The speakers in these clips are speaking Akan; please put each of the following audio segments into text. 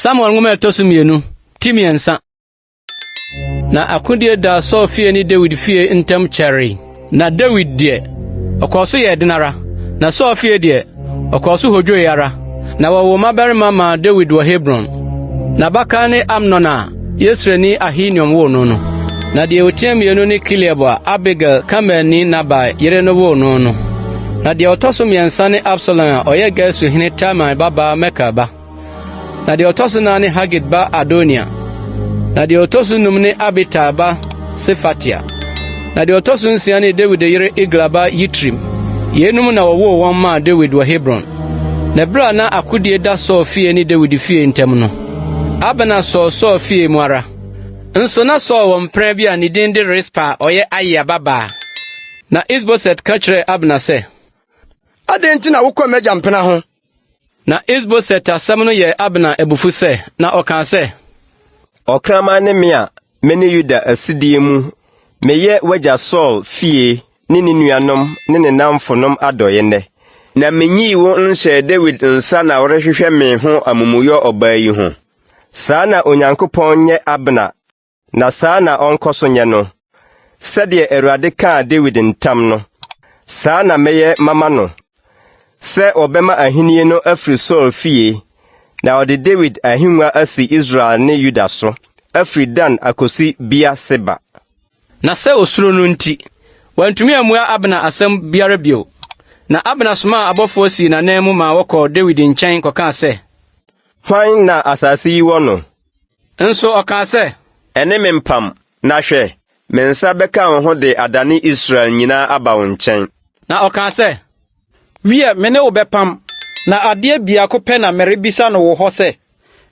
Samuel ngoma tosumienu timiensa. Na akudie da Saul fie ni David fie ntem cherry. Na David de okoso ye dinara. Na Saul fie de okoso hodwo yara. Na wo mabarima ma David wo Hebron. Na baka ne Amnon a Yesreni Ahinoam wo no no. Na de otiamienu ni Kileba Abigail Kameni Naba yere no wo no no. Na de otoso miensa ne Absalom oye Gesu hene Tamar baba Mekaba. Na de otoso na ne Hagit ba Adonia. Na de otoso num ne Abita ba Sefatia. Na de otoso nsia ne David yere Iglaba Yitrim. Yenum na wo won ma David wo Hebron. Na bra na akudie da Saul fie ni David fie ntem no. Abena Saul fie mu ara. Nso na Saul won pran bi ani din de Rispa oye Aya baba. Na Isboset ka kire Abner se, "Adenti na wokọ meja mpena ho." Na Isboset asem no ye Abner ebufu se, na okan se, "Okrama ne me a me ne Yuda asidie mu, meye waja Saul fie ni ne nuanom ne ne namfonom adoye ne. Na menyi wo nhyɛ David nsa na worehwehwɛ me ho amumuyo oba yi ho. Saa na Onyankopɔn nye Abner, na saa na onkoso nye no. Sɛdeɛ Awurade kaa David ntam no, saa na meye mama no. Sɛ obema ahinie no afiri Saul fie, na ɔde David ahengua asi Israel ne Yuda so, afiri Dan akosi Bia Seba." Na sɛ osuro no nti, wantumi amua Abner asɛm biara bio. Na Abner soma abɔfo si na nan mu ma wɔkɔ David nkyɛn kɔka sɛ, "Hwan na asase yi wɔ no?" Nso ɔka sɛ, "Ɛne me mpam, na hwɛ, me nsa bɛka wo ho de adane Israel nyinaa aba wo nkyɛn." Na ɔka sɛ, "Wie me ne wo bɛpam, na adeɛ biako pɛ na merebisa no wo hɔ sɛ,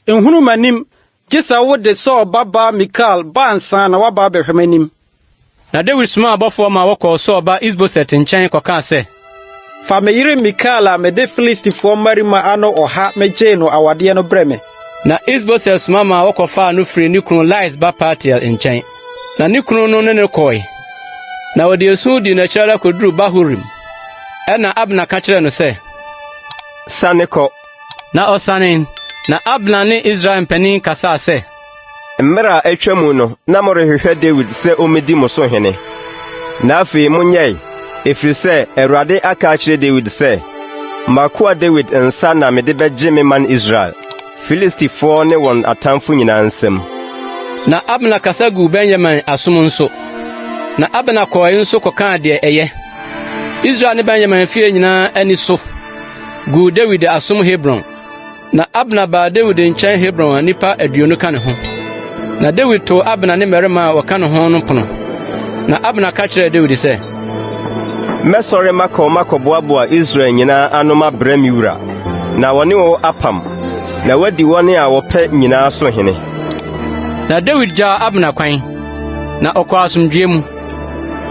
nhunu manim, gye sɛ wo de Saul baba Mikal ba nsa na waba bɛhwɛ m'anim." Na David soma abɔfo ma wɔkɔ Saul ba Isboset nkyɛn kɔka sɛ, "Fa me yere Mikal a mede Filistifo marima ano ɔha megye no awadeɛ no brɛ me." Na Isboset soma ma wɔkɔfa no firi ne kunu Lais ba Paltiel nkyɛn. Na ne kunu no ne kɔe. Na wɔde esu di n'akyirɛ koduru Bahurim. Ɛna Abner ka kyerɛ no sɛ, "Sane kɔ." Na ɔsane. Na Abner ne Israel mpanin kasa sɛ, "Mmara a atwa mu no, na morehwehwɛ David sɛ omedi mo so hene. Na afei monyɛe, ɛfiri sɛ Awurade aka akyerɛ David sɛ, makoa David nsa na mede bɛgye me man Israel, Filistifo ne wɔn atamfo nyinaa nsam." Na Abner kasa gu Benjamin asom nso. Na Abner kɔe nso kɔka deɛ ɛyɛ. Israel ne Benjamin fie nyinaa ani so gu David asom Hebron. Na Abner ba David nkyɛn Hebron a nipa 20 ka ne ho. Na David to Abner ne mmarima a wɔka ne ho no pono. Na Abner ka kyerɛ David sɛ, "Mɛsɔre makɔboaboa Israel nyinaa ano mabrɛ me wura, na wɔne wo apam, na wadi wɔne a wɔpɛ nyinaa so hene." Na David gyaa Abner kwan, na ɔkɔ asomdwie mu.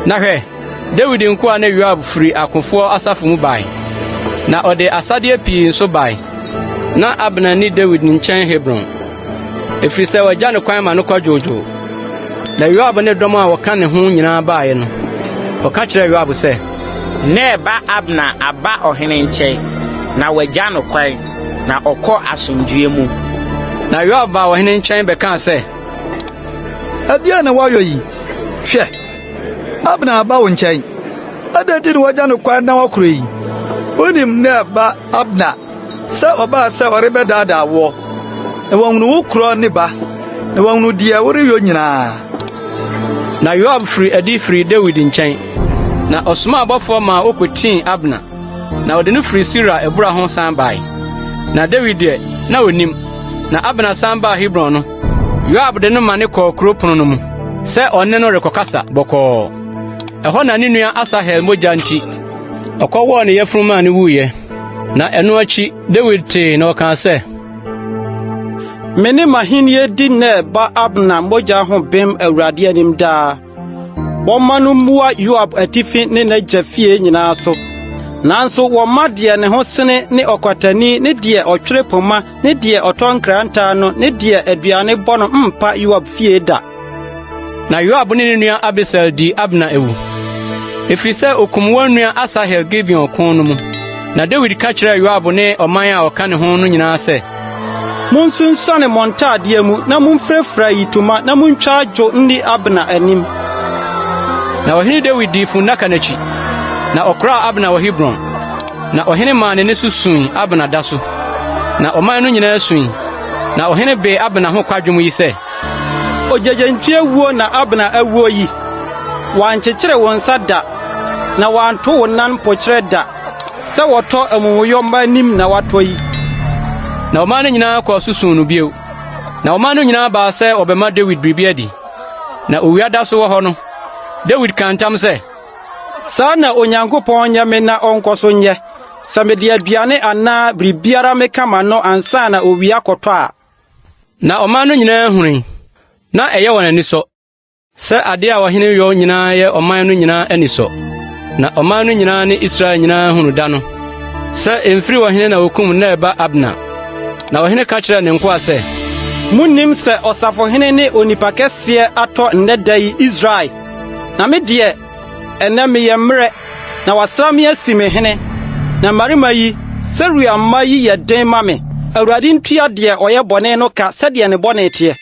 Na hwɛ, David nkoa ne Joab firi akofoɔ asafo mu bae. Na ɔde asadeɛ pii nso bae. Na Abner ni David nkyɛn Hebron. Ɛfiri sɛ wɔagya ne kwan ma no kɔdwoodwoo. Na Joab ne dɔm a wɔka ne ho nyinaa baeɛ no, ɔka kyerɛ Joab sɛ, "Ne ba Abner aba ɔhene nkyɛn, na wɔagya no kwan, na ɔkɔ asomdwie mu." Na Joab ba ɔhene nkyɛn bɛka sɛ, "Adeɛ na wɔayɔ yi, hwɛ, Abner aba wo nkyɛn. Adɛnti ne wɔagya no kwan na wɔkoro yi? Wonim ne ba Abner sɛ ɔbaa sɛ ɔrebɛdaadaa woɔ, na wɔhunu wo korɔ ne ba, na wɔhunu deɛ woreyɔ nyinaa." Na Joab firi adi firi David nkyɛn. Na ɔsoma abɔfoɔ ma okotiin Abner. Na ɔde no firi Sira ebura ho san bae. Na David deɛ na onim. Na Abner san baa Hebron no, Joab de no ma ne kɔɔ kuropɔn no mu sɛ ɔne no rekɔkasa bɔkɔɔ. Ɛhɔ na ne nua Asahel mogya nti ɔkɔwɔɔ ne yɛfunu ma ne wuiɛ. Na ɛno akyi David tee na ɔka sɛ, "Me ne m'ahenni di ne ba Abner mogya ho bem Awurade anim daa. Wɔma no mmua Joab atifi ne n'agya fie nyinaa so. Nanso wɔma deɛ ne ho sene ne ɔkwatani ne deɛ ɔtwere poma ne deɛ ɔtɔ nkrantaa no ne deɛ aduane bɔ no mpa Joab fie da." Na Joab ne ne nua Abisai di Abner ewu. Ɛfiri sɛ okum wɔn nua Asahel Gibeon kon no mu. Na David ka kyerɛ Joab ne ɔman a ɔka ne ho no nyinaa sɛ, Monsunsane montade mu na momfrafra yituma na montwa adwo ndi Abner anim. Na ɔhene David di funaka n'akyi, na ɔkora Abner wɔ Hebron. Na ɔhene maa ne so sui Abner da so. Na ɔman no nyinaa sui. Na ɔhene be Abner ho kwadwom yi sɛ, Ogyegyentua wuo na Abner awuo yi. Wankyekere wɔn nsa da, na wanto wɔn nan pokyerɛ da. Sɛ wɔtɔ amumuyɔmba anim na watɔ yi. Na ɔman no nyinaa kɔɔ so suu no bio. Na ɔman no nyinaa baa sɛ ɔbɛma David biribi adi. Na owia da so wɔ hɔ no, David ka ntam sɛ, saa na Onyankopɔn nyɛ me na ɔnkɔ so nyɛ. Sɛ mede aduane anaa biribiara meka ma no ansa na owia kɔtɔ a. Na ɔman no nyinaa huni, na ɛyɛ wɔn ani sɔ. Sɛ ade a ɔhene yɔ nyinaa yɛ ɔman no nyinaa ani sɔ. Na ɔman no nyinaa ne Israel nyinaa hunu da no. Sɛ emfiri ɔhene na okum na ɛba Abner. Na ɔhene ka kyerɛ ne nkoa sɛ, munnim sɛ ɔsafohene ne onipa kɛseɛ atɔ nnɛ da yi Israel. Na me deɛ, ɛnɛ meyɛ mmerɛ, na wasra me asi me hene. Na mmarima yi, Seruia mma yi yɛ den ma me. Awurade ntua deɛ ɔyɛ bɔne no ka sɛdeɛ ne bɔne teɛ.